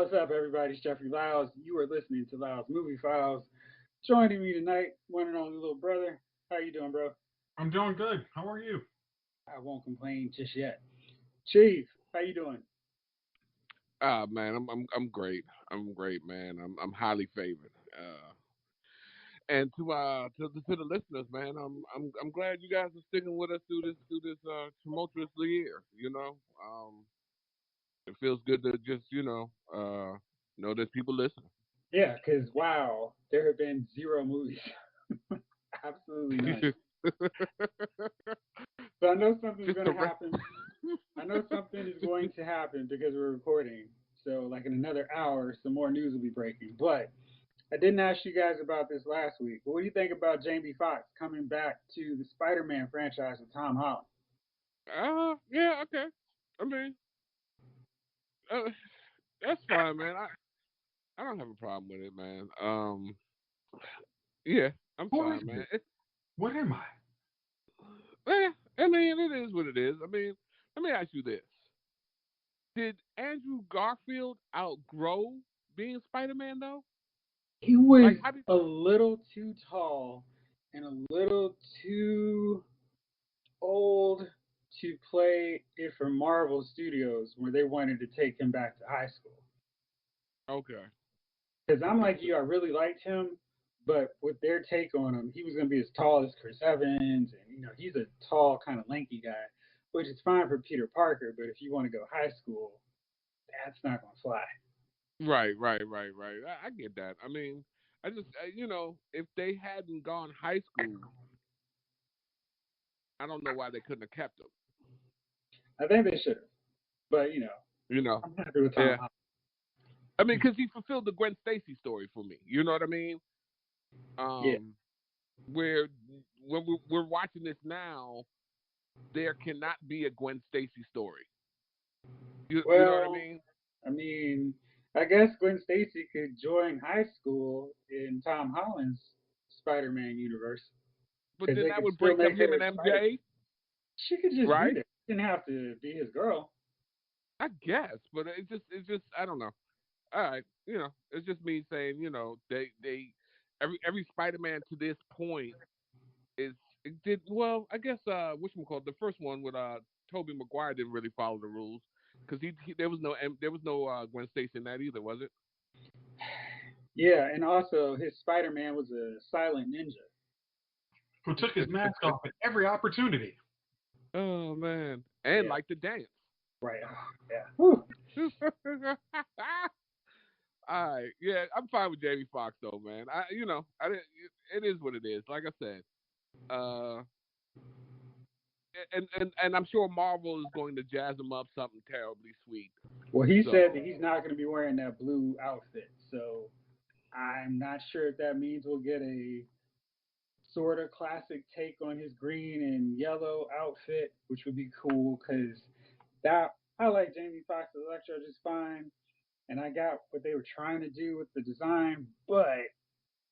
What's up, everybody? It's Jeffrey Lyles. You are listening to Lyles Movie Files. Joining me tonight, one and only little brother. How you doing, bro? I'm doing good. How are you? I won't complain just yet. Chief, how you doing? Man, I'm great. I'm great, man. I'm highly favored. And to the listeners, man, I'm glad you guys are sticking with us through this tumultuous year. It feels good to just know there's people listening. Yeah, because wow, there have been zero movies. Absolutely none. So I know something's Just going the to happen. I know something is going to happen because we're recording. So, like in another hour, some more news will be breaking. But I didn't ask you guys about this last week. But what do you think about Jamie Foxx coming back to the Spider-Man franchise with Tom Holland? yeah, okay. I mean, uh, that's fine, man. I don't have a problem with it, man. Yeah, I'm Who is fine, man. this? What am I? I mean, it is what it is. I mean, let me ask you this: did Andrew Garfield outgrow being Spider-Man though? He was Like, how did? a little too tall and a little too old to play it for Marvel Studios where they wanted to take him back to high school. Okay. Because I'm like you, I really liked him, but with their take on him, he was going to be as tall as Chris Evans, and he's a tall, kind of lanky guy, which is fine for Peter Parker. But if you want to go high school, that's not going to fly. Right. I get that. I mean, I just, if they hadn't gone high school, I don't know why they couldn't have kept him. I think they should have, but You know? I'm happy with Tom Yeah. Holland. I mean, because he fulfilled the Gwen Stacy story for me. You know what I mean? Yeah. Um, where when we're watching this now, there cannot be a Gwen Stacy story. You know what I Well, mean? I mean, I guess Gwen Stacy could join high school in Tom Holland's Spider-Man universe But because then they that could would still break up make him her and Spider. MJ, She could just be right? there. She didn't have to be his girl. I guess, but it's just I don't know. All right, it's just me saying, they every Spider-Man to this point is it did well. I guess whatchamacallit, the first one with Tobey Maguire didn't really follow the rules because there was no Gwen Stacy in that either, was it? Yeah, and also his Spider-Man was a silent ninja. Who took his mask off at every opportunity? Oh man, and Yeah, like to dance. right. Oh, yeah. Whew. All right, yeah, I'm fine with Jamie Foxx though, man. I didn't. It is what it is. Like I said, uh, and I'm sure Marvel is going to jazz him up something terribly sweet. Well, he said that So he's not going to be wearing that blue outfit, so I'm not sure if that means we'll get a sort of classic take on his green and yellow outfit, which would be cool because that I like Jamie Foxx's Electro just fine, and I got what they were trying to do with the design, but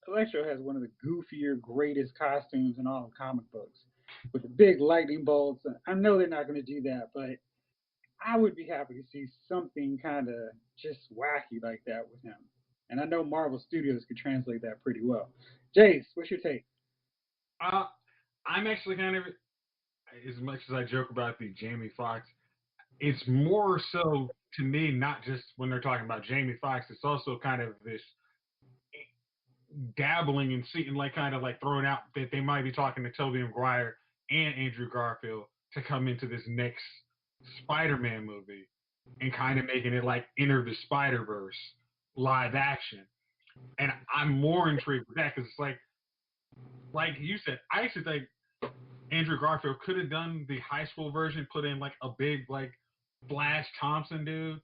Electro has one of the goofier, greatest costumes in all of comic books with the big lightning bolts. I know they're not going to do that, but I would be happy to see something kind of just wacky like that with him. And I know Marvel Studios could translate that pretty well. Jace, what's your take? Uh, I'm actually kind of, as much as I joke about the Jamie Foxx, it's more so to me, not just when they're talking about Jamie Foxx, it's also kind of this dabbling and seeing, like, kind of like throwing out that they might be talking to Tobey Maguire and Andrew Garfield to come into this next Spider-Man movie and kind of making it like Enter the Spider-Verse live action. And I'm more intrigued with that because it's like you said, I actually think Andrew Garfield could have done the high school version, put in like a big like Flash Thompson dude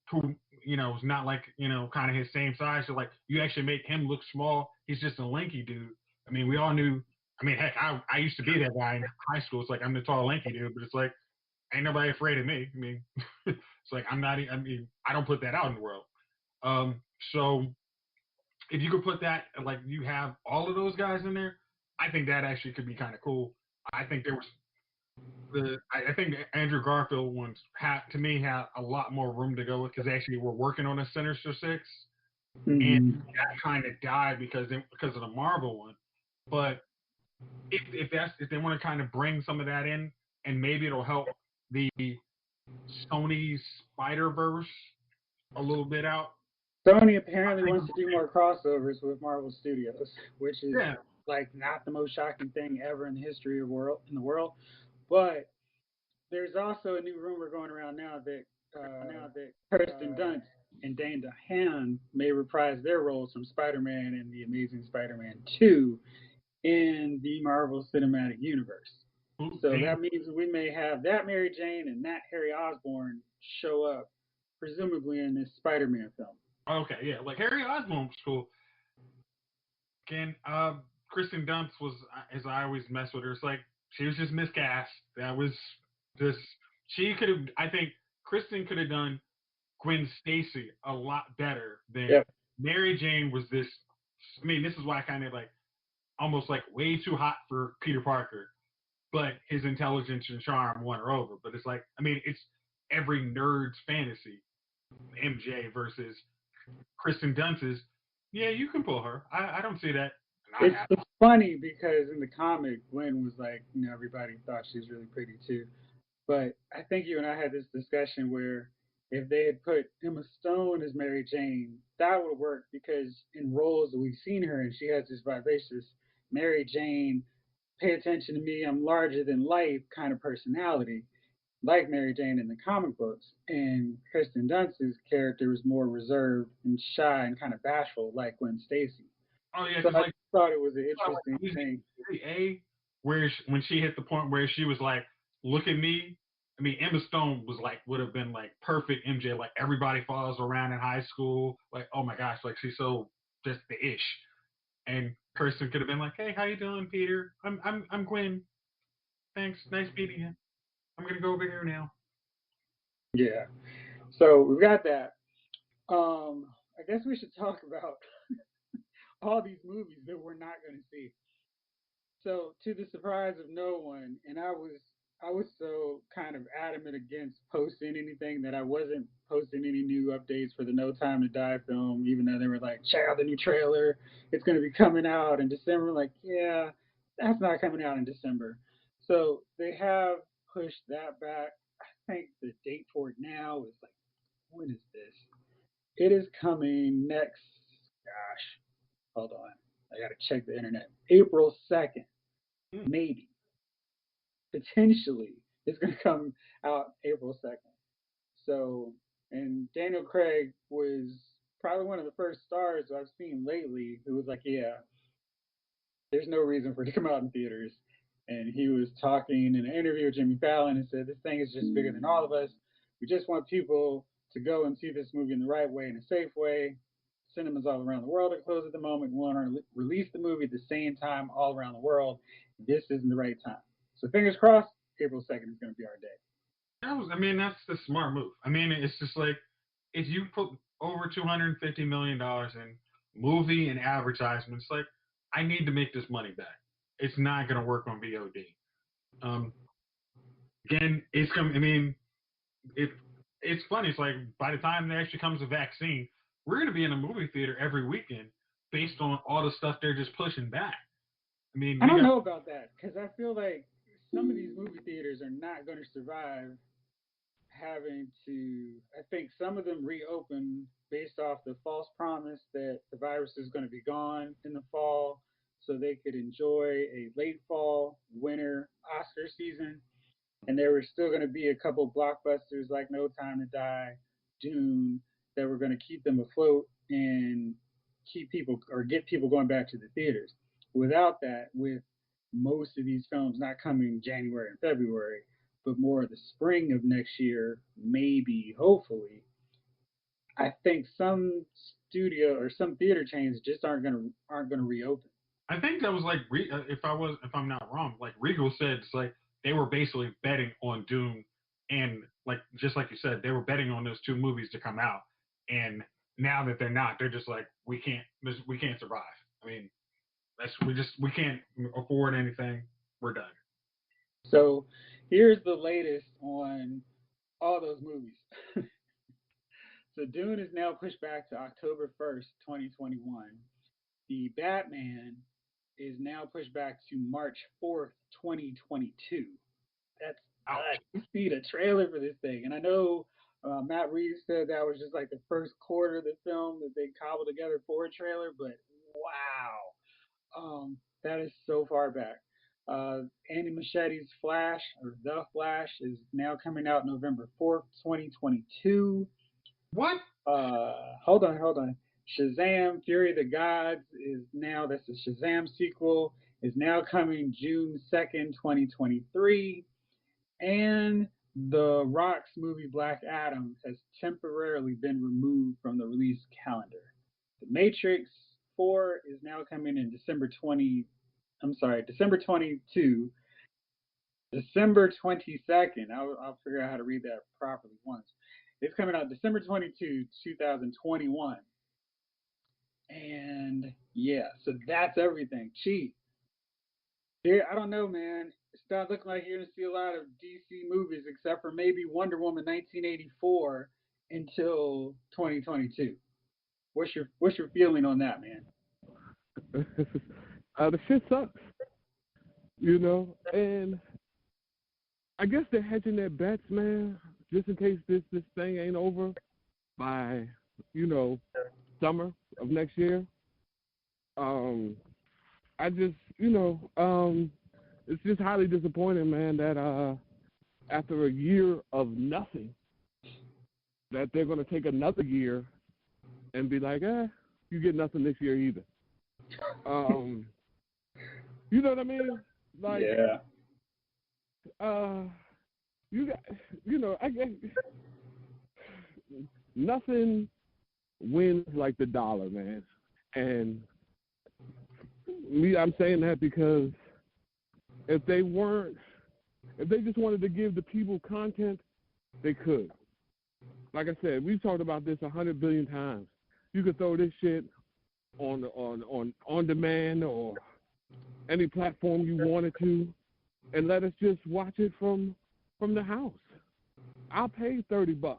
who is not like kind of his same size. So like you actually make him look small. He's just a lanky dude. I mean, we all knew. I mean, heck, I used to be that guy in high school. It's like I'm the tall lanky dude, but it's like ain't nobody afraid of me. I mean, it's like I'm not. I mean, I don't put that out in the world. So if you could put that, like you have all of those guys in there, I think that actually could be kind of cool. I think there was I think the Andrew Garfield ones to me had a lot more room to go because they actually were working on a Sinister Six, and Mm-hmm. that kind of died because of the Marvel one. But if they want to kind of bring some of that in, and maybe it'll help the Sony Spider Verse a little bit out. Sony apparently I think wants to do more crossovers with Marvel Studios, which is yeah. like not the most shocking thing ever in the history of the world. But there's also a new rumor going around now that Kirsten Dunst and Dane DaHaan may reprise their roles from Spider-Man and the Amazing Spider-Man 2 in the Marvel Cinematic Universe. So Dane. that means we may have that Mary Jane and that Harry Osborn show up, presumably in this Spider-Man film. Okay, yeah, like Harry Osborn was cool. Again, Kristen Dunst was, as I always mess with her. It's like she was just miscast. That was just she could have. I think Kristen could have done Gwen Stacy a lot better than Yep. Mary Jane was this. I mean, this is why I kind of like almost like way too hot for Peter Parker, but his intelligence and charm won her over. But it's like, I mean, it's every nerd's fantasy. MJ versus Kristen Dunst's. Yeah, you can pull her. I don't see that. It's funny because in the comic, Gwen was like, everybody thought she was really pretty too. But I think you and I had this discussion where if they had put Emma Stone as Mary Jane, that would work because in roles that we've seen her in, she has this vivacious Mary Jane, pay attention to me, I'm larger than life kind of personality, like Mary Jane in the comic books. And Kristen Dunst's character was more reserved and shy and kind of bashful, like Gwen Stacy. Oh yeah, So because I like thought it was an interesting thing. A where when she hit the point where she was like, "Look at me." I mean, Emma Stone was like would have been like perfect MJ. Like everybody follows around in high school. Like oh my gosh, like she's so just the ish. And Kirsten could have been like, "Hey, how you doing, Peter? I'm Gwen. Thanks, nice meeting you. I'm gonna go over here now." Yeah. So we've got that. I guess we should talk about all these movies that we're not going to see. So, to the surprise of no one, and I was so kind of adamant against posting anything that I wasn't posting any new updates for the No Time to Die film, even though they were like, check out the new trailer. It's going to be coming out in December. Like, yeah, that's not coming out in December. So they have pushed that back. I think the date for it now is like, when is this? It is coming next. Gosh, hold on. I gotta check the internet. April 2nd, maybe, potentially, it's gonna come out April 2nd. So, and Daniel Craig was probably one of the first stars I've seen lately who was like, yeah, there's no reason for it to come out in theaters. And he was talking in an interview with Jimmy Fallon and said, this thing is just bigger than all of us. We just want people to go and see this movie in the right way, in a safe way. Cinemas all around the world are closed at the moment. We want to release the movie at the same time all around the world. This isn't the right time. So fingers crossed, April 2nd is going to be our day. I mean, that's the smart move. I mean, it's just like if you put over $250 million in movie and advertisements, like I need to make this money back. It's not going to work on VOD. Um, again, it's coming. I mean, it it's funny. It's like by the time there actually comes a vaccine, we're going to be in a movie theater every weekend based on all the stuff they're just pushing back. I mean, I we don't got know about that because I feel like some of these movie theaters are not going to survive having to. I think some of them reopen based off the false promise that the virus is going to be gone in the fall so they could enjoy a late fall, winter Oscar season. And there were still going to be a couple blockbusters like No Time to Die, Dune, that were going to keep them afloat and keep people or get people going back to the theaters. Without that, with most of these films not coming January and February, but more the spring of next year, maybe, hopefully, I think some studio or some theater chains just aren't gonna reopen. I think that was like if I'm not wrong, like Regal said it's like they were basically betting on Doom and like just like you said, they were betting on those two movies to come out. And now that they're not, they're just like we can't survive. I mean, we can't afford anything. We're done. So here's the latest on all those movies. So Dune is now pushed back to October 1st, 2021. The Batman is now pushed back to March 4th, 2022. That's Ouch. you see the trailer for this thing, and I know Matt Reeves said that was just like the first quarter of the film that they cobbled together for a trailer, but wow, that is so far back. Andy Machete's Flash or The Flash is now coming out November 4th, 2022. What? Hold on. Shazam: Fury of the Gods is now that's the Shazam sequel is now coming June 2nd, 2023. And The Rock's movie Black Adam has temporarily been removed from the release calendar. The Matrix 4 is now coming in December 22, December 22nd. I'll figure out how to read that properly once. It's coming out December 22, 2021. And yeah, so that's everything. Cheat. Yeah, I don't know, man. It's not looking like you're gonna see a lot of DC movies except for maybe Wonder Woman 1984 until 2022. What's your feeling on that, man? The shit sucks, and I guess they're hedging their bets, man, just in case this thing ain't over by, you know, summer of next year. Um, I just, it's just highly disappointing, man, that after a year of nothing, that they're gonna take another year and be like, you get nothing this year either. Um, you know what I mean? Like, Yeah. you got, I guess nothing wins like the dollar, man. And I'm saying that because if they just wanted to give the people content, they could. Like I said, we've talked about this 100 billion times. You could throw this shit on demand or any platform you wanted to, and let us just watch it from the house. I'll pay $30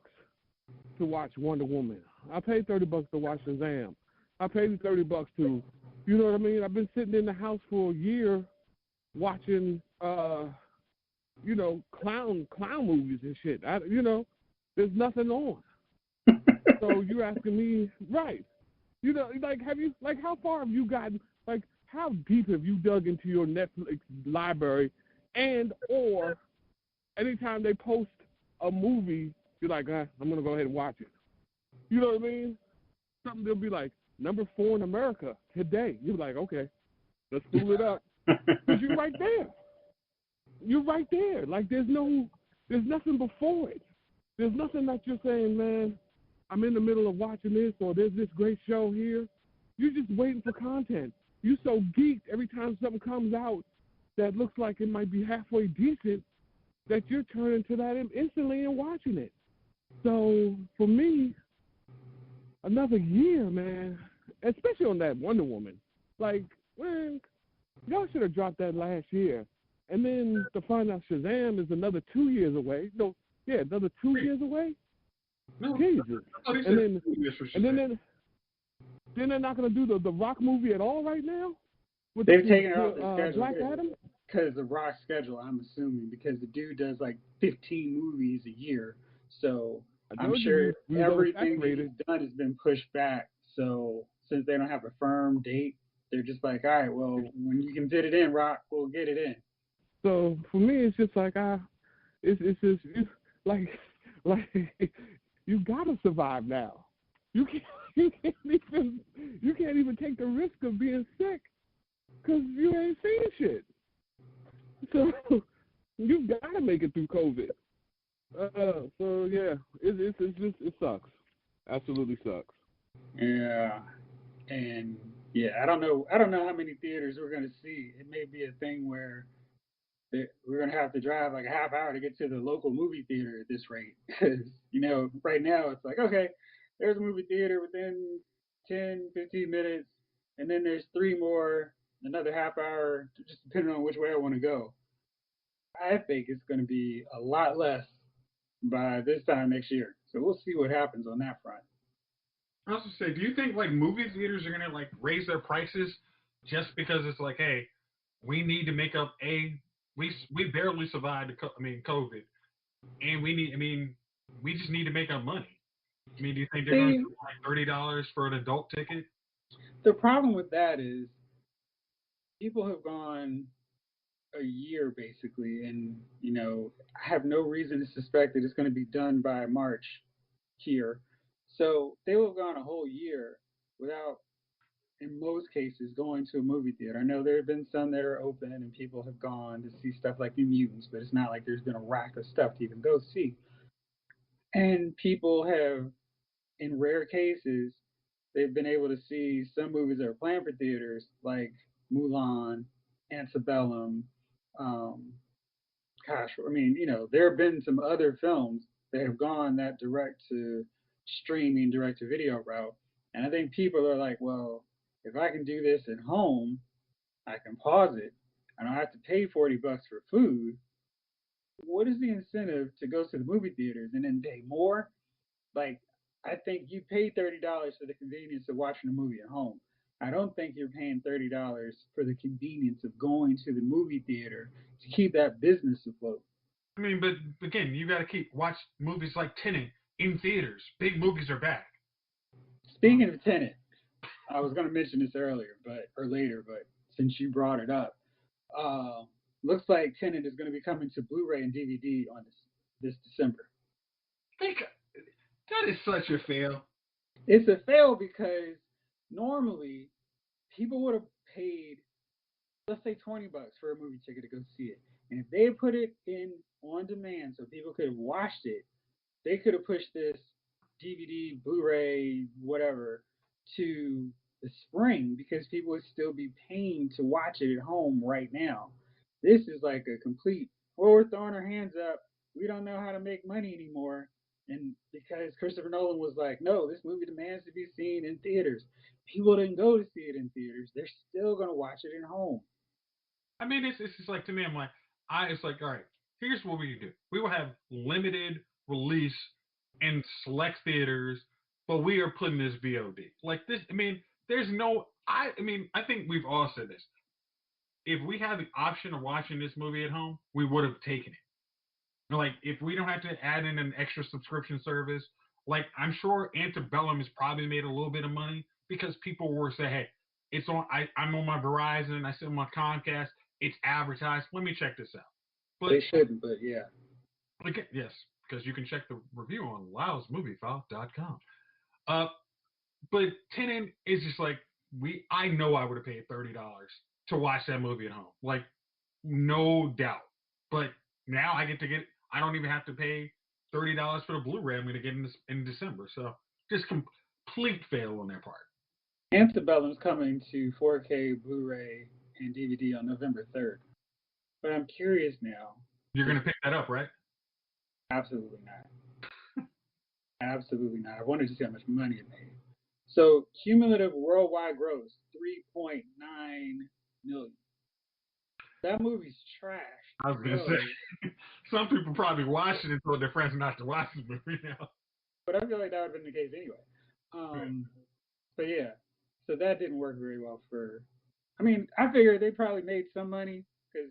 to watch Wonder Woman. I'll pay $30 to watch Shazam. I paid $30 to, you know what I mean? I've been sitting in the house for a year watching, clown movies and shit. There's nothing on. So you're asking me, right? How far have you gotten? Like, how deep have you dug into your Netflix library? And or anytime they post a movie, you're like, I'm gonna go ahead and watch it. You know what I mean? Something they'll be like, number 4 in America today. You're like, okay, let's pull it up. Because you're right there. You're right there. Like, there's nothing before it. There's nothing that you're saying, man, I'm in the middle of watching this, or there's this great show here. You're just waiting for content. You're so geeked every time something comes out that looks like it might be halfway decent that you're turning to that instantly and watching it. So, for me, another year, man, especially on that Wonder Woman. Like, man, y'all should have dropped that last year. And then to find out Shazam is another 2 years away. No, yeah, another 2 years away? No, Jesus. And then they're not going to do the Rock movie at all right now? They've taken it off the schedule. Black Adam? Because the Rock schedule, I'm assuming, because the dude does like 15 movies a year. So I'm sure everything that he's done has been pushed back. So since they don't have a firm date, they're just like, all right, well, when you can fit it in, Rock, we'll get it in. So for me, it's just like it's just like you gotta survive now. You can't even take the risk of being sick because you ain't seen shit. So you gotta make it through COVID. So yeah, it sucks. Absolutely sucks. Yeah, and yeah, I don't know how many theaters we're gonna see. It may be a thing where we're gonna have to drive like a half hour to get to the local movie theater at this rate. Because right now it's like, okay, there's a movie theater within 10, 15 minutes, and then there's 3 more, another half hour, just depending on which way I want to go. I think it's going to be a lot less by this time next year. So we'll see what happens on that front. I also say, do you think like movie theaters are gonna like raise their prices just because it's like, hey, we need to make up we barely survived COVID, and we just need to make up money. I mean, do you think they're gonna See, charge like $30 for an adult ticket? the problem with that is people have gone a year basically, and I have no reason to suspect that it's going to be done by March here. So they will have gone a whole year without, in most cases, going to a movie theater. I know there have been some that are open and people have gone to see stuff like New Mutants, but it's not like there's been a rack of stuff to even go see. And people have, in rare cases, they've been able to see some movies that are planned for theaters, like Mulan, Antebellum. Um, there have been some other films that have gone that direct to streaming, direct to video route. And I think people are like, well, if I can do this at home, I can pause it. I don't have to pay $40 for food. What is the incentive to go to the movie theaters and then pay more? Like, I think you pay $30 for the convenience of watching a movie at home. I don't think you're paying $30 for the convenience of going to the movie theater to keep that business afloat. I mean, but again, you got to watch movies like Tenet in theaters. Big movies are back. Speaking of Tenet, I was going to mention this earlier, or later, but since you brought it up, uh, looks like Tenet is going to be coming to Blu-ray and DVD on this December. Think that is such a fail. It's a fail because normally people would have paid, let's say, $20 for a movie ticket to go see it, and if they had put it in on demand so people could have watched it, they could have pushed this DVD, Blu-ray, whatever, to the spring because people would still be paying to watch it at home right now. This is like a complete, well, we're throwing our hands up. We don't know how to make money anymore. And because Christopher Nolan was like, no, this movie demands to be seen in theaters. People didn't go to see it in theaters. They're still going to watch it at home. I mean, it's just like to me, I'm like, it's like, all right, here's what we do. We will have limited release in select theaters, but we are putting this VOD. Like this, I mean, there's no, I think we've all said this. If we had the option of watching this movie at home, we would have taken it. Like, if we don't have to add in an extra subscription service, like, I'm sure Antebellum has probably made a little bit of money because people were saying, hey, I'm on my Verizon, I sit on my Comcast, it's advertised. Let me check this out. But They shouldn't, but yeah. again, yes, because you can check the review on loudesmoviefile.com. Uh, but Tenet is just like I know I would have paid $30 to watch that movie at home, like no doubt. But now I don't even have to pay $30 for the Blu-ray. I'm going to get in December, so just complete fail on their part. Antebellum's coming to 4K Blu-ray and DVD on November 3rd. But I'm curious now. You're going to pick that up, right? Absolutely not. Absolutely not. I wanted to see how much money it made. So cumulative worldwide gross, 3.9 million. That movie's trash. I was going to say, some people probably watched it and told their friends not to watch the movie now. But I feel like that would have been the case anyway. Right. But yeah, so that didn't work very well for. I mean, I figured they probably made some money because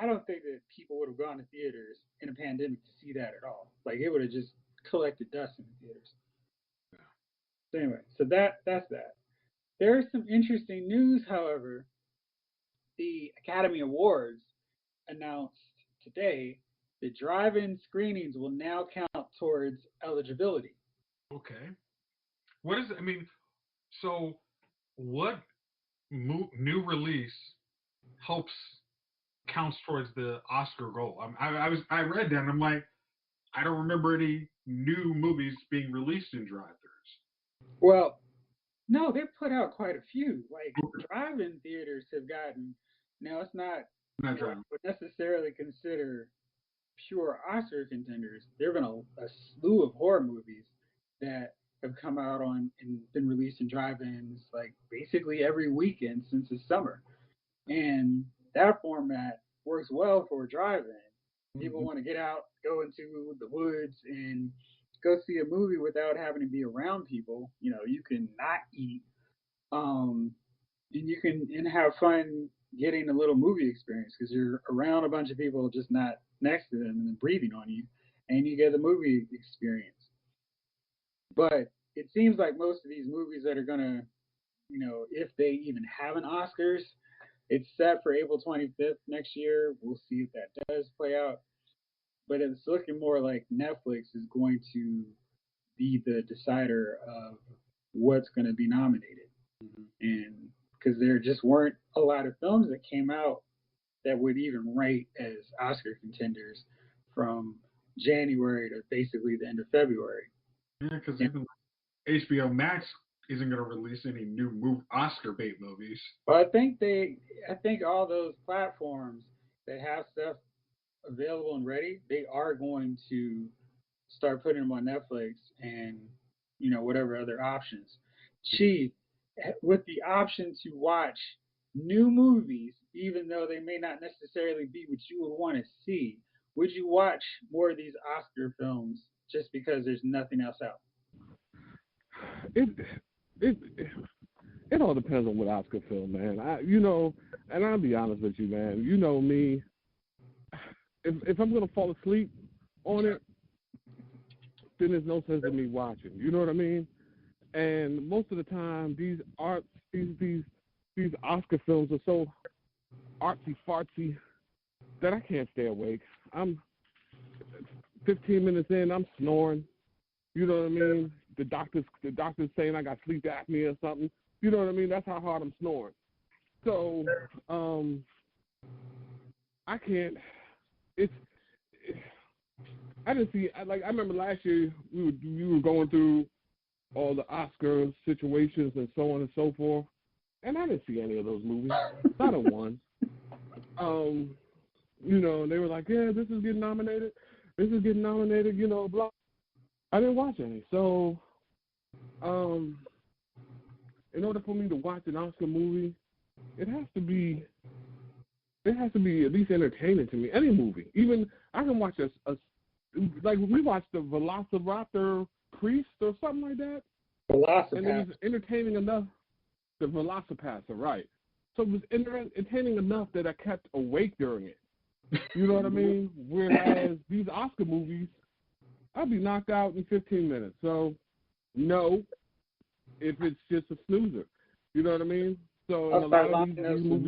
I don't think that people would have gone to theaters in a pandemic to see that at all. Like it would have just collected dust in the theaters. Yeah. So anyway, so that's that. There is some interesting news, however. The Academy Awards announced today that drive-in screenings will now count towards eligibility. Okay. What is it? I mean, so what new release helps counts towards the Oscar goal? I read that and I'm like, I don't remember any new movies being released in drive-throughs. Well, no, they've put out quite a few. Like drive-in theaters have gotten. Now it's not Not what I driving. would necessarily consider pure Oscar contenders. There have been a slew of horror movies that have come out on and been released in drive-ins like basically every weekend since the summer, and that format works well for a drive-in. People want to get out, go into the woods, and go see a movie without having to be around people. You can not eat, um, and you can and have fun getting a little movie experience because you're around a bunch of people, just not next to them and breathing on you, and you get the movie experience. But it seems like most of these movies that are gonna, if they even have an Oscars, it's set for April 25th next year. We'll see if that does play out. But it's looking more like Netflix is going to be the decider of what's going to be nominated. And because there just weren't a lot of films that came out that would even rate as Oscar contenders from January to basically the end of February. Yeah, because even HBO Max isn't going to release any new Oscar bait movies. But I think all those platforms that have stuff available and ready, they are going to start putting them on Netflix and whatever other options. Chief, with the option to watch new movies, even though they may not necessarily be what you would want to see, would you watch more of these Oscar films just because there's nothing else out? It it it all depends on what Oscar film, man. And I'll be honest with you, man. You know me. If I'm gonna fall asleep on it, then there's no sense in me watching. You know what I mean? And most of the time, these Oscar films are so artsy fartsy that I can't stay awake. I'm 15 minutes in, I'm snoring. You know what I mean? The doctor's saying I got sleep apnea or something. You know what I mean? That's how hard I'm snoring. So, I can't. I didn't see. I remember last year we were going through all the Oscar situations and so on and so forth, and I didn't see any of those movies. Not a one. They were like, yeah, this is getting nominated. This is getting nominated. Blah. I didn't watch any. So, in order for me to watch an Oscar movie, it has to be at least entertaining to me. Any movie, even I can watch like we watched the Velociraptor Priest or something like that. Velocipaster. And it was entertaining enough. The Velocipaster, right? So it was entertaining enough that I kept awake during it. You know what I mean? Whereas these Oscar movies, I'd be knocked out in 15 minutes. So, no, if it's just a snoozer. You know what I mean? So, and a lot of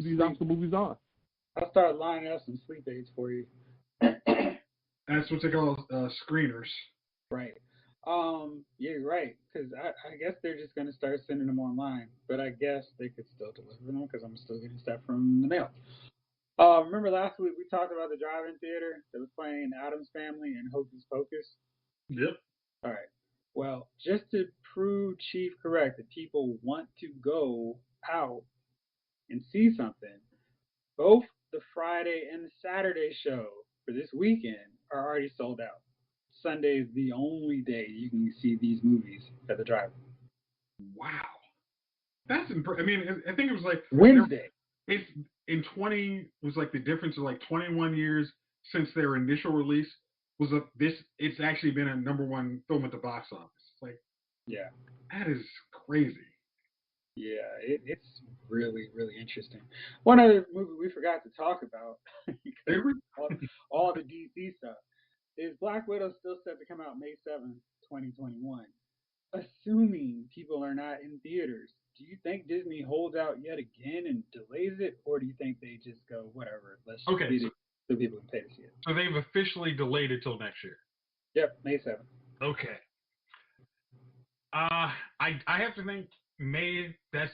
these Oscar movies are. I'll start lining up some sleep aids for you. That's what they call screeners. Right. Yeah, you're right. Because I guess they're just going to start sending them online. But I guess they could still deliver them because I'm still getting stuff from the mail. Remember last week we talked about the drive-in theater that was playing Addams Family and Hocus Pocus? Yep. All right. Well, just to prove Chief correct that people want to go out and see something, both the Friday and the Saturday show for this weekend are already sold out. Sunday is the only day you can see these movies at the drive-in. Wow. That's I mean, I think it was like Wednesday. It's in 20 was like the difference of like 21 years since their initial release was it's actually been a #1 film at the box office. Like, yeah, that is crazy. Yeah, it's really, really interesting. One other movie we forgot to talk about, all the DC stuff, is Black Widow still set to come out May 7th, 2021. Assuming people are not in theaters, do you think Disney holds out yet again and delays it, or do you think they just go, whatever, let's just beat it so people can pay to see it? So they've officially delayed it till next year. Yep, May 7th. Okay. I have to think May. That's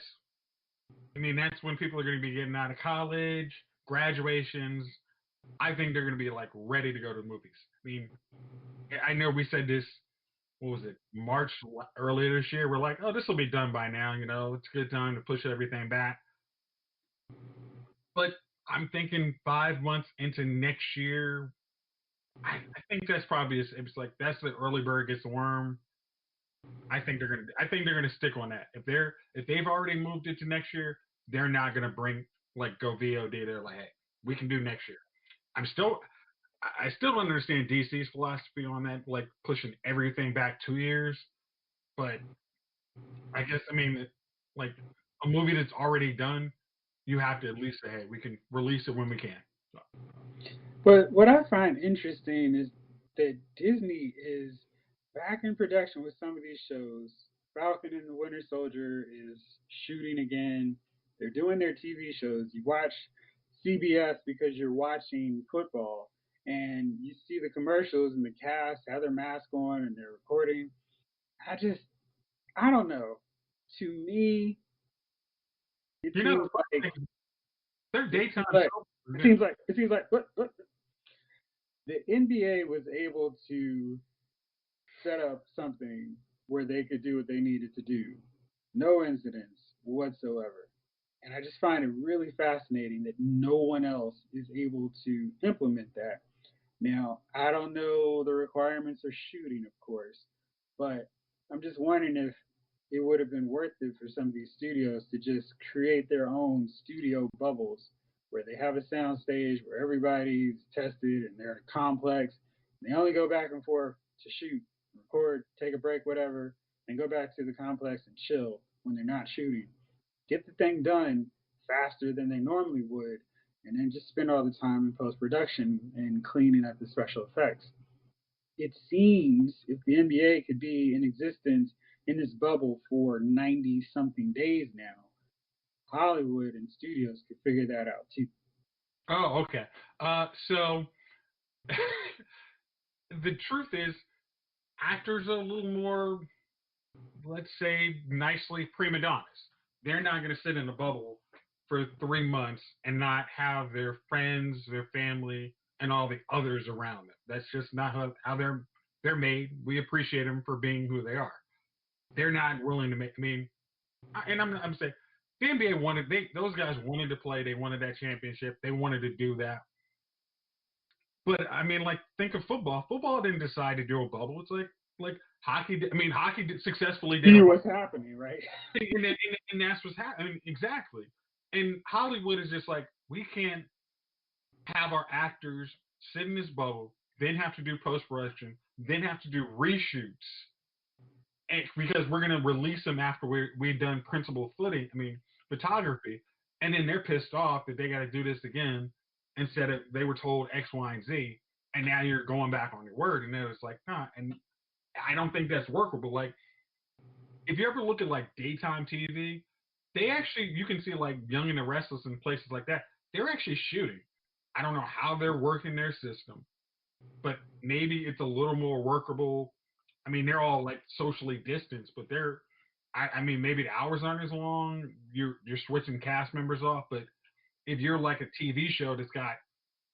when people are going to be getting out of college, graduations. I think they're going to be like ready to go to the movies. I mean, I know we said this. What was it? March earlier this year. We're like, oh, this will be done by now. It's a good time to push everything back. But I'm thinking 5 months into next year. I think that's probably it's like that's the early bird gets the worm. I think they're gonna stick on that. If they've already moved it to next year, they're not gonna bring go VOD. They're like, hey, we can do next year. I still don't understand DC's philosophy on that, like pushing everything back 2 years. But I guess like a movie that's already done, you have to at least say, hey, we can release it when we can. So, But what I find interesting is that Disney is back in production with some of these shows. Falcon and the Winter Soldier is shooting again. They're doing their TV shows. You watch CBS because you're watching football, and you see the commercials and the cast have their mask on and they're recording. I just, I don't know. To me, it you know, seems like they're it daytime seems like shows. what the NBA was able to set up something where they could do what they needed to do. No incidents whatsoever. And I just find it really fascinating that no one else is able to implement that. Now, I don't know the requirements of shooting, of course, but I'm just wondering if it would have been worth it for some of these studios to just create their own studio bubbles where they have a sound stage where everybody's tested and they're in a complex. And they only go back and forth to shoot, record, take a break, whatever, and go back to the complex and chill when they're not shooting. Get the thing done faster than they normally would, and then just spend all the time in post production and cleaning up the special effects. It seems if the NBA could be in existence in this bubble for 90 something days now, Hollywood and studios could figure that out too. Oh, okay. So the truth is, actors are a little more, let's say, nicely prima donnas. They're not going to sit in a bubble for 3 months and not have their friends, their family, and all the others around them. That's just not how they're made. We appreciate them for being who they are. They're not willing to make. And I'm saying the NBA those guys wanted to play. They wanted that championship. They wanted to do that. But like think of football. Football didn't decide to do a bubble. It's like hockey. Hockey successfully did See a what's happening, right? and that's what's happening exactly. And Hollywood is just like we can't have our actors sit in this bubble, then have to do post production, then have to do reshoots, and because we're gonna release them after we've done principal photography, and then they're pissed off that they got to do this again instead of they were told X, Y, and Z, and now you're going back on your word, and then it's like, nah, and I don't think that's workable. Like if you ever look at like daytime TV, they actually you can see like Young and the Restless and places like that. They're actually shooting. I don't know how they're working their system, but maybe it's a little more workable. They're all like socially distanced, but they're. Maybe the hours aren't as long. You're switching cast members off, but if you're like a TV show that's got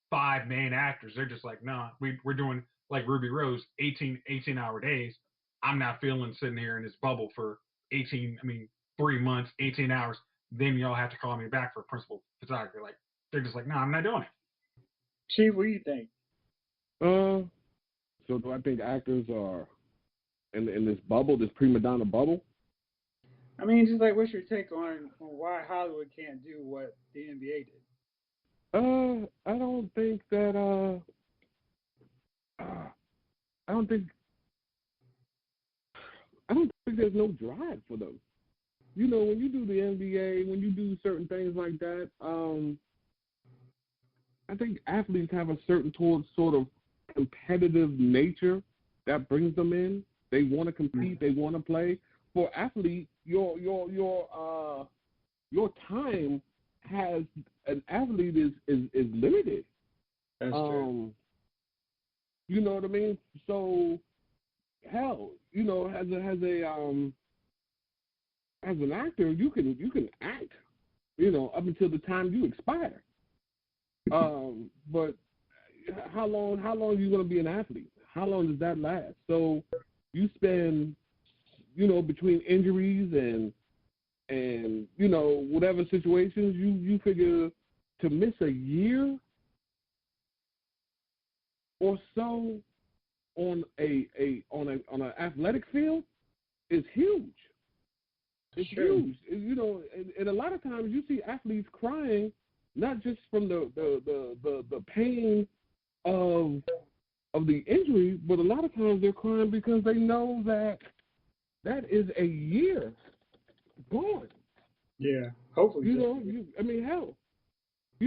5 main actors, they're just like, nah, we're doing like Ruby Rose, 18 hour days. I'm not feeling sitting here in this bubble for 3 months, 18 hours. Then y'all have to call me back for principal photography. Like, they're just like, no, I'm not doing it. Chief, what do you think? So do I think actors are in this bubble, this prima donna bubble? Just like what's your take on why Hollywood can't do what the NBA did? I don't think that I don't think there's no drive for them. When you do the NBA, when you do certain things like that, I think athletes have a certain sort of competitive nature that brings them in. They want to compete. They want to play. For athletes, your time has an athlete is limited. That's true. You know what I mean? So hell, as an actor, you can act, up until the time you expire. But how long are you going to be an athlete? How long does that last? So you spend, between injuries and whatever situations you figure to miss a year or so on an athletic field is huge. It's huge. And a lot of times you see athletes crying, not just from the pain of the injury, but a lot of times they're crying because they know that is a year gone. Yeah, hopefully. Hell, I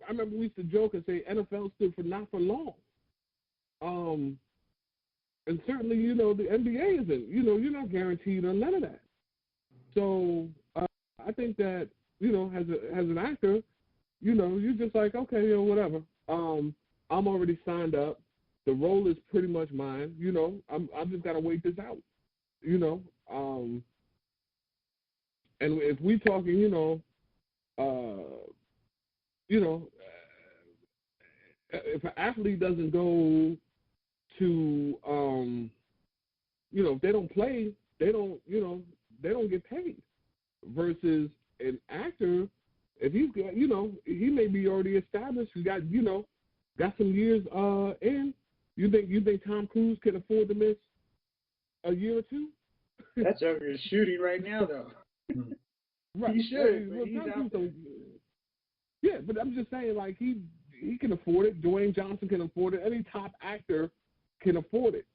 remember we used to joke and say NFL stood for not for long. And certainly, the NBA isn't. You're not guaranteed on none of that. So I think that, as an actor, you're just like, okay, whatever. I'm already signed up. The role is pretty much mine. I'm just gotta wait this out. And if we talking, if an athlete doesn't go to, if they don't play, they don't get paid. Versus an actor, if he's got, he may be already established. He got some years in. You think Tom Cruise can afford to miss a year or two? That joker is shooting right now, though. Right. He should. Well, he's Tom out Cruise yeah, but I'm just saying, like, he can afford it. Dwayne Johnson can afford it. Any top actor can afford it.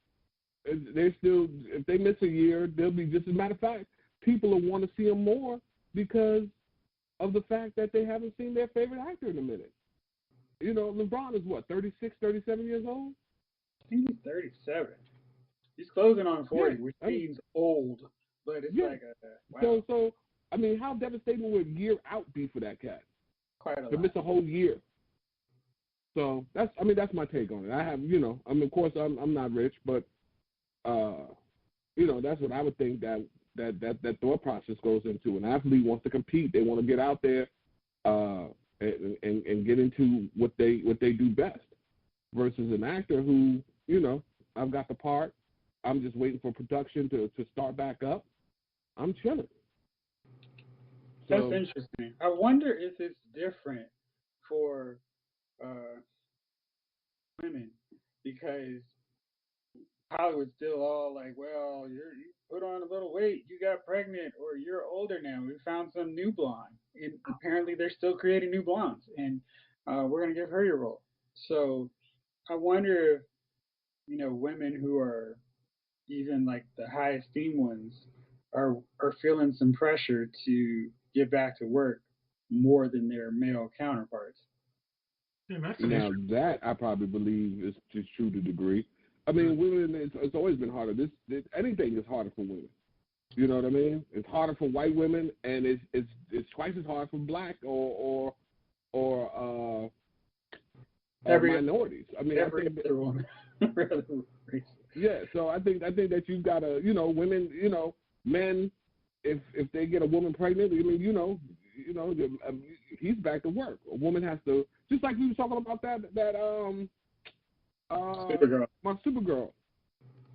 They still, if they miss a year, they'll be just. As a matter of fact, people will want to see them more because of the fact that they haven't seen their favorite actor in a minute. LeBron is what, 36, 37 years old? I think he's 37. He's closing on 40, which seems old, but it's like wow. So how devastating would a year out be for that cat? Quite a lot. To miss a whole year. So that's my take on it. I have, of course I'm not rich, but that's what I would think that thought process goes into. An athlete wants to compete. They want to get out there and get into what they do best. Versus an actor who, I've got the part. I'm just waiting for production to start back up. I'm chilling. That's interesting. I wonder if it's different for women because Hollywood's still all like, well, you put on a little weight, you got pregnant, or you're older now. We found some new blonde, and apparently they're still creating new blondes, and we're gonna give her your role. So I wonder if women who are even like the high esteemed ones are feeling some pressure to get back to work more than their male counterparts. Yeah, now that I probably believe is just true to a degree. I mean, women, it's always been harder. Anything is harder for women. You know what I mean? It's harder for white women, and it's twice as hard for black or minorities. I mean, I think other woman. Yeah, so I think that you've got to, women, men, if they get a woman pregnant, I mean, he's back to work. A woman has to, just like we were talking about that Supergirl.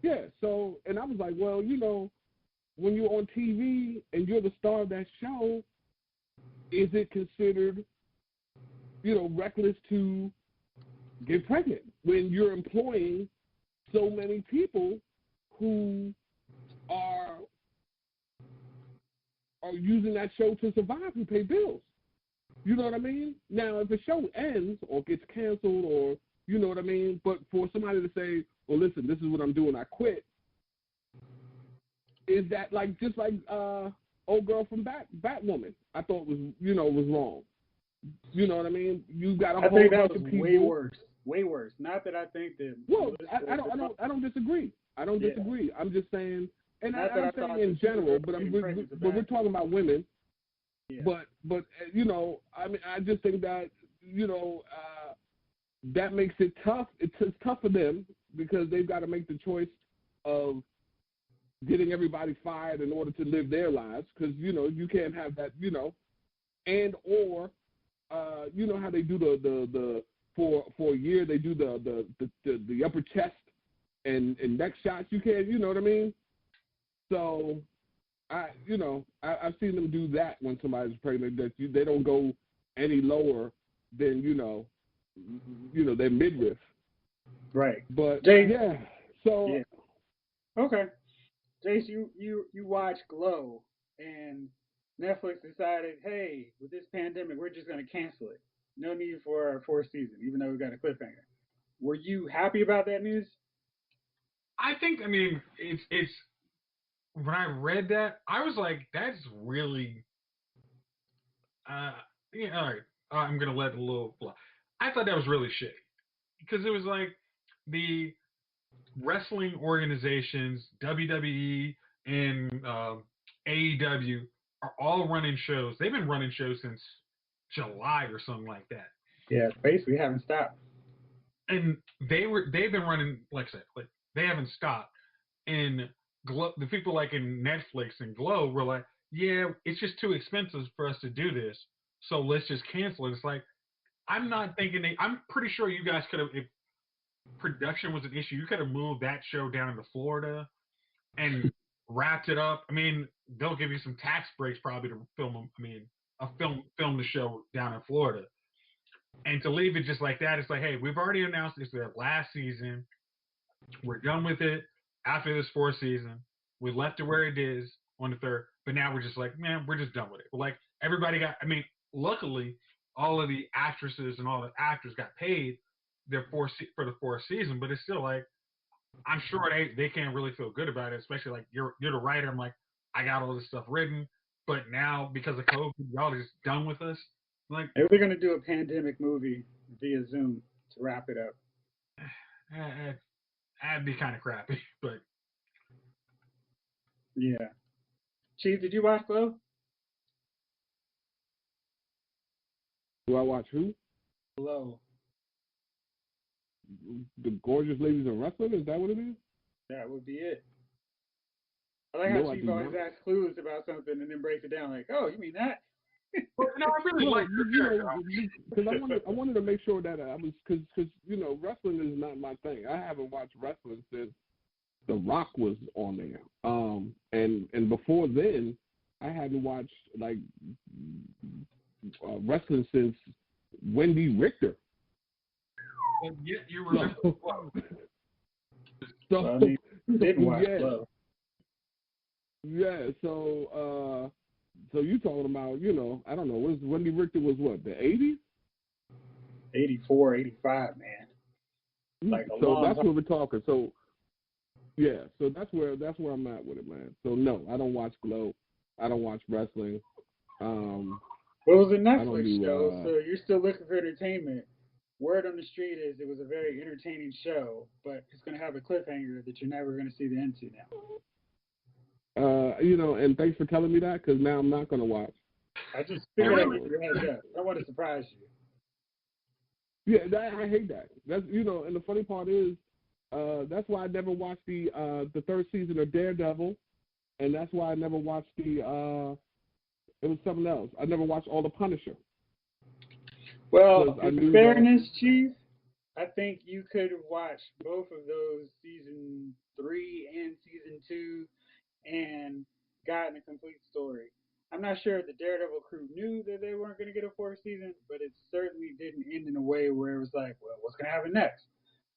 Yeah, so, and I was like, well, when you're on TV and you're the star of that show, is it considered, reckless to get pregnant when you're employing so many people who are using that show to survive and pay bills? You know what I mean? Now, if the show ends or gets canceled or, you know what I mean, but for somebody to say, well, listen, this is what I'm doing, I quit, is that just like old girl from Batwoman, I thought was wrong. You know what I mean? You got a whole bunch of people. Way worse. Not that I think that. Well, I don't disagree. I don't disagree. I'm just saying, and I'm saying in general, but we're talking about women. Yeah. But I mean, I just think that that makes it tough. It's tough for them because they've got to make the choice of getting everybody fired in order to live their lives, because you can't have that, and or how they do the for a year they do the upper chest and neck shots. You can't, you know what I mean? So I've seen them do that when somebody's pregnant, that they don't go any lower than their midriff. Right. But Jace, yeah. So yeah. Okay. Jace, you watch Glow, and Netflix decided, hey, with this pandemic, we're just gonna cancel it. No need for a fourth season, even though we got a cliffhanger. Were you happy about that news? I think, I mean, it's when I read that, I was like, that's really, uh, yeah, all right, I'm gonna let it a little fly. I thought that was really shitty because it was like the wrestling organizations, WWE and AEW, are all running shows. They've been running shows since July or something like that, Yeah, basically haven't stopped. and they've been running, like I said, like they haven't stopped. And the people like in Netflix and Glow were like, yeah, it's just too expensive for us to do this, so let's just cancel it. It's like I'm not thinking. I'm pretty sure you guys could have, if production was an issue, you could have moved that show down to Florida and wrapped it up. I mean, they'll give you some tax breaks probably to film them. I mean, film the show down in Florida, and to leave it just like that, it's like, hey, we've already announced it's their last season. We're done with it after this fourth season. We left it where it is on the third, but now we're just like, man, we're just done with it. We're like, everybody got. I mean, luckily, all of the actresses and all the actors got paid for the fourth season, but it's still like, I'm sure they can't really feel good about it, especially like you're the writer. I'm like, I got all this stuff written, but now because of COVID, y'all are just done with us. Like, Maybe they're gonna do a pandemic movie via Zoom to wrap it up. that'd be kind of crappy. But Yeah. Chief, did you watch Glow? Do I watch who? Glow. The Gorgeous Ladies in Wrestling? Is that what it is? That would be it. I like No, how I Chief do always not. asks clues about something and then breaks it down like, oh, you mean that? no, I really Well, like her you character. know, because I wanted to make sure that I was because you know wrestling is not my thing. I haven't watched wrestling since The Rock was on there. And before then, I hadn't watched like wrestling since Wendy Richter. But yet you remember. So, Well, I mean, didn't watch yeah, Glow. yeah. So you talking about, you know, I don't know, Wendy Richter was what, the 80s? 84, 85, man. Like a So long that's time. what we're talking. So yeah, so that's where I'm at with it, man. So no, I don't watch Glow. I don't watch wrestling. It was a I don't Netflix do. show, so you're still looking for entertainment. Word on the street is it was a very entertaining show, but it's going to have a cliffhanger that you're never going to see the end to now. You know, and thanks for telling me that because now I'm not gonna watch. I just figured I'd give you a heads up. I don't want to surprise you. Yeah, I hate that. That's, you know, and the funny part is, that's why I never watched the third season of Daredevil, and that's why I never watched the it was something else. I never watched all the Punisher. Well, I in knew fairness, Chief, I think you could have watched both of those season 3 and season 2 and gotten a complete story. I'm not sure if the Daredevil crew knew that they weren't going to get a fourth season, but it certainly didn't end in a way where it was like, well, what's going to happen next?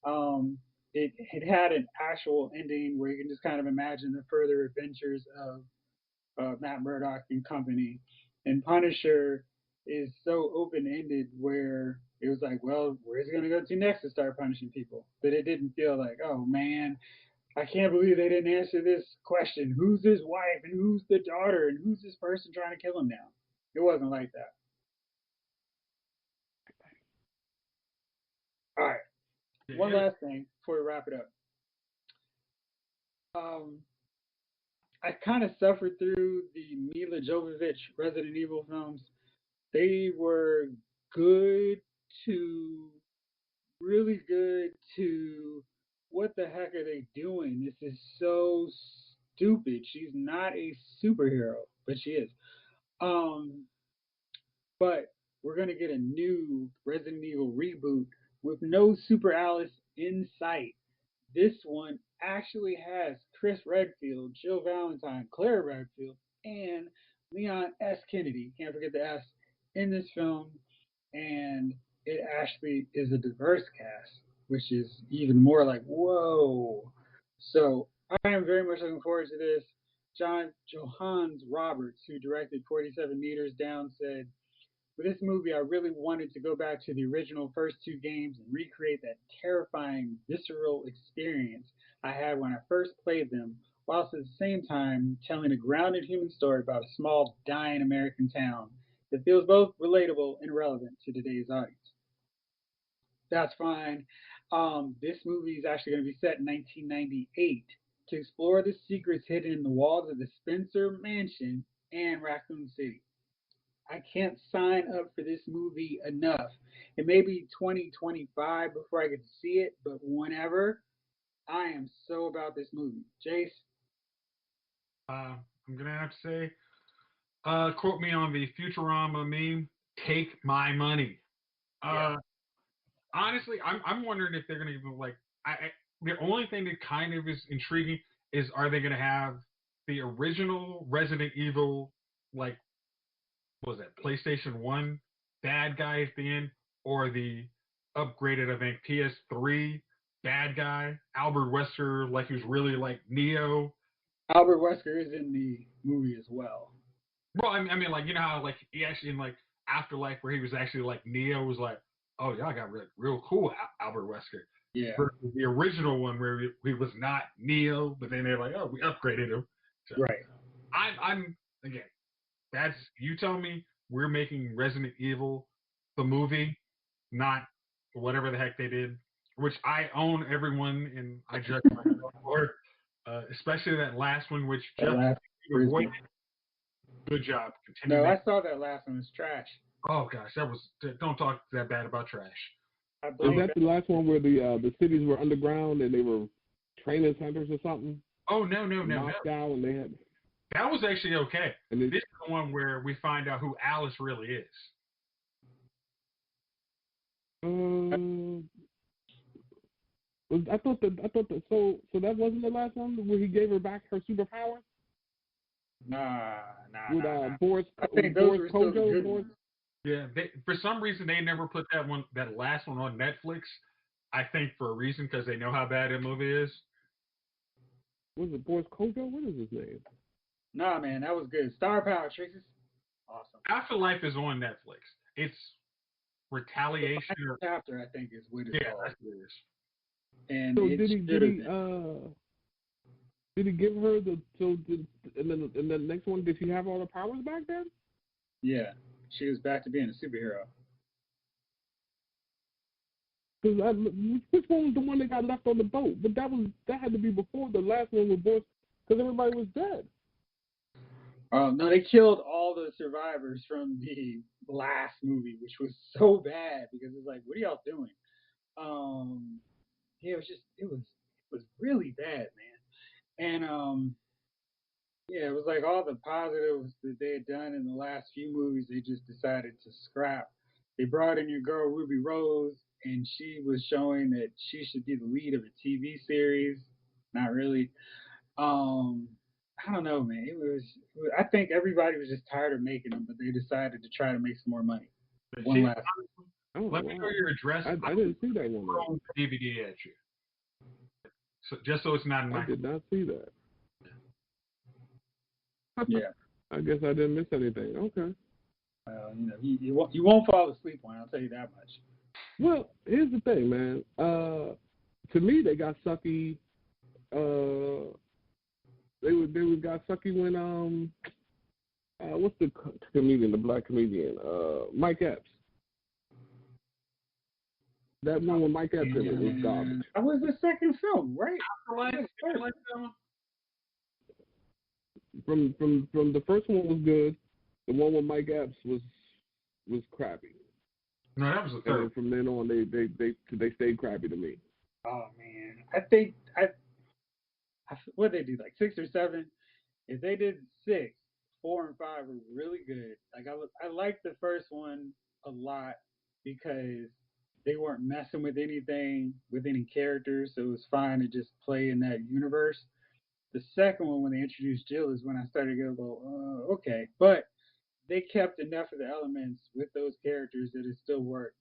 Um, it had an actual ending where you can just kind of imagine the further adventures of Matt Murdock and company. And Punisher is so open ended where it was like, well, where's he going to go to next to start punishing people? But it didn't feel like, oh man, I can't believe they didn't answer this question. Who's his wife and who's the daughter and who's this person trying to kill him now? It wasn't like that. All right. One last thing before we wrap it up. Um, I kind of suffered through the Mila Jovovich Resident Evil films. They were good to really good to what the heck are they doing? This is so stupid. She's not a superhero, but she is. Um, but we're gonna get a new Resident Evil reboot with no Super Alice in sight. This one actually has Chris Redfield, Jill Valentine, Claire Redfield, and Leon S. Kennedy. Can't forget the S in this film, and it actually is a diverse cast, which is even more like whoa. So I am very much looking forward to this. John Johannes Roberts, who directed 47 Meters Down, said For this movie, I really wanted to go back to the original first two games and recreate that terrifying, visceral experience I had when I first played them, whilst at the same time telling a grounded human story about a small, dying American town that feels both relatable and relevant to today's audience. That's fine. This movie is actually going to be set in 1998 to explore the secrets hidden in the walls of the Spencer Mansion and Raccoon City. I can't sign up for this movie enough. It may be 2025 before I get to see it, but whenever, I am so about this movie. Jace? I'm gonna have to say, quote me on the Futurama meme. Take my money. Yeah. Honestly, I'm wondering if they're gonna even like. The only thing that kind of is intriguing is, are they gonna have the original Resident Evil, like, what was that, PlayStation One bad guy at the end, or the upgraded, I think, PS3 bad guy Albert Wesker, like he was really like Neo. Albert Wesker is in the movie as well. Well, I mean, like, you know how like he actually in like Afterlife, where he was actually like Neo, was like, oh, y'all got real cool Albert Wesker. Yeah. Versus the original one where he was not Neo, but then they're like, oh, we upgraded him. So Right. I'm again, that's, you tell me we're making Resident Evil the movie, not whatever the heck they did, which I own everyone and I judge myself for, especially that last one, which That just last avoided. Good job. No, I saw that last one. It's trash. Oh gosh, that was. Don't talk that bad about trash. Is that the last one where the cities were underground and they were training centers or something? Oh no. Knocked out and they had. That was actually okay. And this is the one where we find out who Alice really is. I thought that so that wasn't the last one where he gave her back her superpower. Nah. With Boris, I think those were still good ones. Yeah, for some reason they never put that last one on Netflix. I think for a reason, because they know how bad that movie is. Was it Boris Kojo? What is his name? Nah, man, that was good. Star Power, Traces. Awesome. Afterlife is on Netflix. It's Retaliation. Chapter, I think, is what it's called. That's what it is. And so did he give her and the next one, did she have all the powers back then? Yeah, she was back to being a superhero. Which one was the one that got left on the boat? But that had to be before the last one with Boris, because everybody was dead. No, they killed all the survivors from the last movie, which was so bad because it's like, what are y'all doing? Yeah, it was really bad, man. And yeah, it was like all the positives that they had done in the last few movies, they just decided to scrap. They brought in your girl Ruby Rose, and she was showing that she should be the lead of a TV series. Not really. I don't know, man. I think everybody was just tired of making them, but they decided to try to make some more money. One last. Let me know your address. I didn't see that one. Throw the DVD at you. So, just so it's not in my. I did not see that. Yeah. I guess I didn't miss anything. Okay. You won't fall asleep on it, I'll tell you that much. Well, here's the thing, man. To me, they got sucky. They got sucky when what's the comedian, the black comedian, Mike Epps. That one with Mike Epps in it was garbage. That was the second film, right? From the first one was good. The one with Mike Epps was crappy. No, that was the third. And from then on, they stayed crappy to me. Oh man, I think what they do, like 6 or 7. If they did 6, 4 and 5 were really good. Like I liked the first one a lot because they weren't messing with anything, with any characters, so it was fine to just play in that universe. The second one, when they introduced Jill, is when I started to go, okay. But they kept enough of the elements with those characters that it still worked.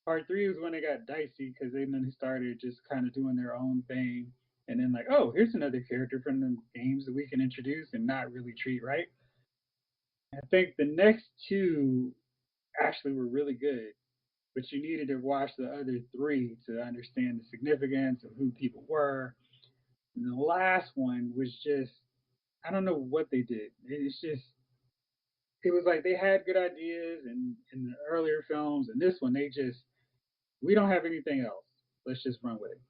Part 3 was when they got dicey because then they started just kind of doing their own thing. And then like, oh, here's another character from the games that we can introduce and not really treat right. I think the next 2 actually were really good, but you needed to watch the other three to understand the significance of who people were. And the last one was just, I don't know what they did. It's just, it was like they had good ideas in the earlier films, and this one they just, we don't have anything else. Let's just run with it.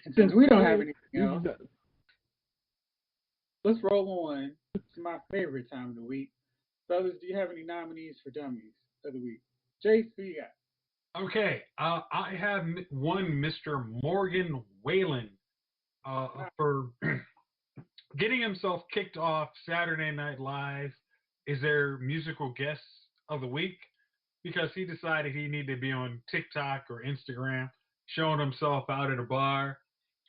And since we don't have anything else, let's roll on to my favorite time of the week. Fellas, do you have any nominees for Dummies of the week? Jace, who you got? Okay, I have one Mr. Morgan Whalen for getting himself kicked off Saturday Night Live is their musical guest of the week because he decided he needed to be on TikTok or Instagram showing himself out at a bar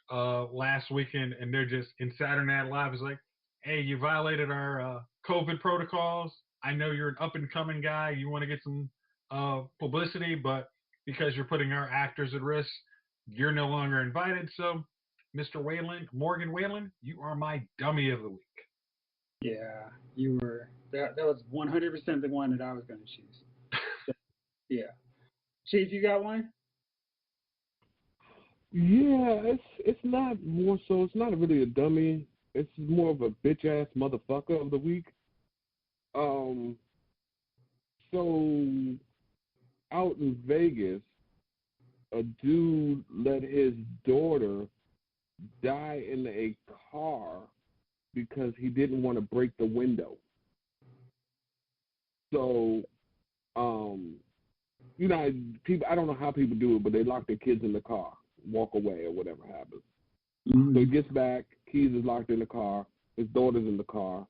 last weekend, and they're just in Saturday Night Live is like, hey, you violated our COVID protocols. I know you're an up and coming guy. You want to get some publicity, but because you're putting our actors at risk, you're no longer invited. So, Mr. Whalen, Morgan Whalen, you are my dummy of the week. Yeah, you were. That was 100% the one that I was going to choose. So, yeah. Chief, you got one? Yeah, it's not more so. It's not really a dummy. It's more of a bitch ass motherfucker of the week. So out in Vegas, a dude let his daughter die in a car because he didn't want to break the window. So, people. I don't know how people do it, but they lock their kids in the car, walk away, or whatever happens. Mm-hmm. So he gets back, keys is locked in the car, his daughter's in the car.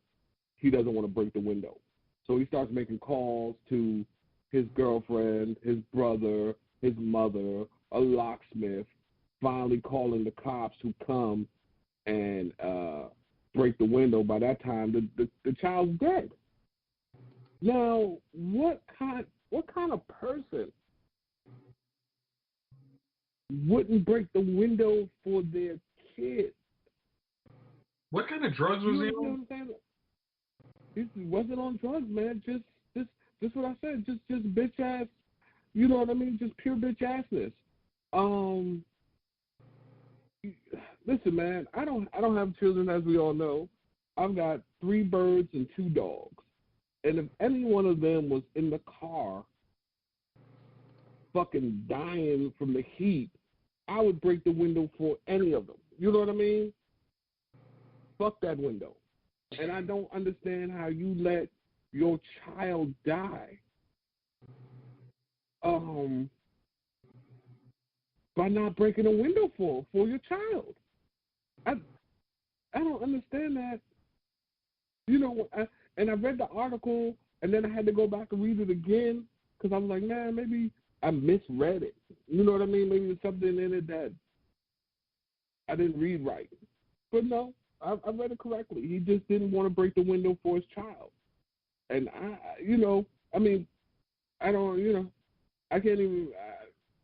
He doesn't want to break the window. So he starts making calls to his girlfriend, his brother, his mother, a locksmith, finally calling the cops who come and break the window. By that time, the child's dead. Now, what kind of person wouldn't break the window for their kid? What kind of drugs was he on? He wasn't on drugs, man. Just what I said. Just bitch ass. You know what I mean? Just pure bitch assness. Listen, man. I don't have children, as we all know. I've got 3 birds and 2 dogs. And if any one of them was in the car fucking dying from the heat, I would break the window for any of them. You know what I mean? Fuck that window. And I don't understand how you let your child die by not breaking a window for your child. I don't understand that. You know, I read the article, and then I had to go back and read it again because I was like, man, maybe I misread it. You know what I mean? Maybe there's something in it that I didn't read right. But no, I read it correctly. He just didn't want to break the window for his child. And I can't even,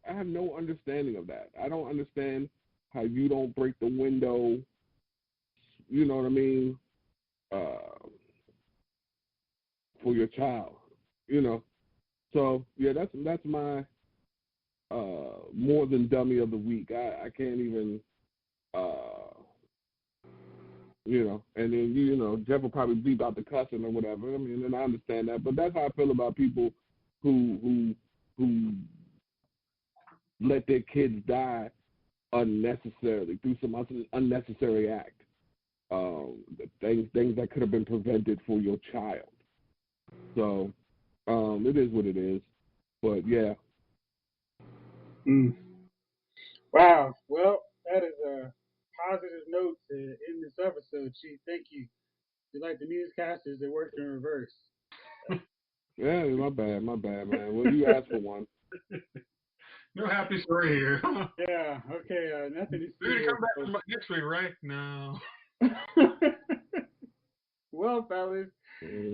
I have no understanding of that. I don't understand how you don't break the window, you know what I mean, for your child, you know. So, yeah, that's my more than dummy of the week. I can't even, you know, and then, you know, Jeff will probably bleep out the cussing or whatever. I mean, and I understand that, but that's how I feel about people who let their kids die unnecessarily through some unnecessary act. Things that could have been prevented for your child. So, it is what it is. But yeah. Wow. Well, that is a positive note to end this episode, Chief. Thank you. You're like the newscasters that work in reverse. Yeah, my bad, man. Well, you asked for one. No happy story here. Yeah, okay, nothing to see. You're going to come back next week, right? No. Well, fellas,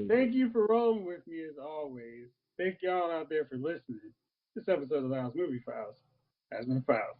thank you for rolling with me as always. Thank y'all out there for listening. This episode of Lounge Movie Files has been filed.